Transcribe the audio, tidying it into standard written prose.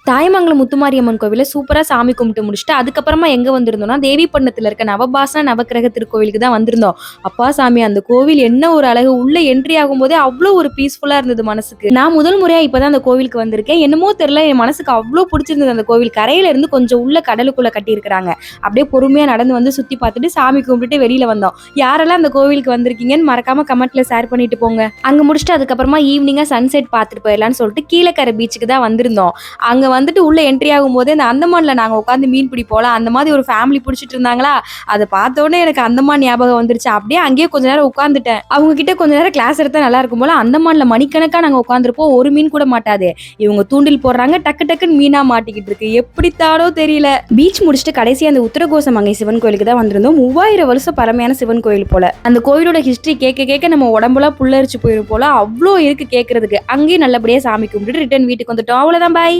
தாயமங்கலம் முத்துமாரியம்மன் கோவில சூப்பரா சாமி கும்பிட்டு முடிச்சுட்டு அதுக்கப்புறமா எங்க வந்திருந்தோம்னா தேவிப்பட்டினத்துல இருக்க நவபாசன நவக்கிரக திருக்கோவிலுக்கு தான் வந்திருந்தோம். அப்பா சாமி, அந்த கோவில் என்ன ஒரு அழகு! உள்ள என்ட்ரி ஆகும் போதே அவ்வளவு ஒரு பீஸ்ஃபுல்லா இருந்தது மனசுக்கு. நான் முதல் முறையா இப்பதான் அந்த கோவிலுக்கு வந்திருக்கேன். என்னமோ தெரியல, என் மனசுக்கு அவ்வளவு பிடிச்சிருந்தது. அந்த கோவில் கரையில இருந்து கொஞ்சம் உள்ள கடலுக்குள்ள கட்டி இருக்கிறாங்க. அப்படியே பொறுமையா நடந்து வந்து சுத்தி பார்த்துட்டு சாமி கும்பிட்டுட்டு வெளியில வந்தோம். யாரெல்லாம் அந்த கோவிலுக்கு வந்திருக்கீங்கன்னு மறக்காம கமெண்ட்ல ஷேர் பண்ணிட்டு போங்க. அங்க முடிச்சுட்டு அதுக்கப்புறமா ஈவினிங்கா சன்செட் பார்த்துட்டு போயிடலாம்னு சொல்லிட்டு கீழக்கரை பீச்சுக்கு தான் வந்திருந்தோம். அங்க வந்துட்டு உள்ள என்ட்ரி ஆகும் போதே இந்த அந்தமான்ல நாங்க உட்காந்து மீன் பிடிப்போல, அந்த மாதிரி ஒரு ஃபேமிலி பிடிச்சிட்டு இருந்தாங்களா, அதை பார்த்த உடனே எனக்கு அந்தமான் ஞாபகம் வந்துருச்சு. அப்படியே அங்கேயே கொஞ்ச நேரம் உட்காந்துட்டேன். அவங்க கிட்ட கொஞ்ச நேரம் கிளாஸ் எடுத்தா நல்லா இருக்கும் போல. அந்தமான்ல மணிக்கணக்கா நாங்க உட்காந்துருப்போம், ஒரு மீன் கூட மாட்டாது. இவங்க தூண்டில் போடுறாங்க, டக்கு டக்குன்னு மீனா மாட்டிக்கிட்டு இருக்கு. எப்படித்தானோ தெரியல. பீச் முடிச்சுட்டு கடைசி அந்த உத்தரகோச மங்கை சிவன் கோயிலுக்கு தான் வந்திருந்தோம். 3000 வருஷம் பழமையான சிவன் கோயில் போல. அந்த கோயிலோட ஹிஸ்டரி கேட்க கேட்க நம்ம உடம்புலாம் புல்லரிச்சு போயிரும் போல. அவ்வளோ இருக்கு கேட்கறதுக்கு. அங்கேயும் நல்லபடியா சாமி கும்பிட்டு ரிட்டர்ன் வீட்டுக்கு வந்துட்டோம். அவ்வளவுதான், பாய்.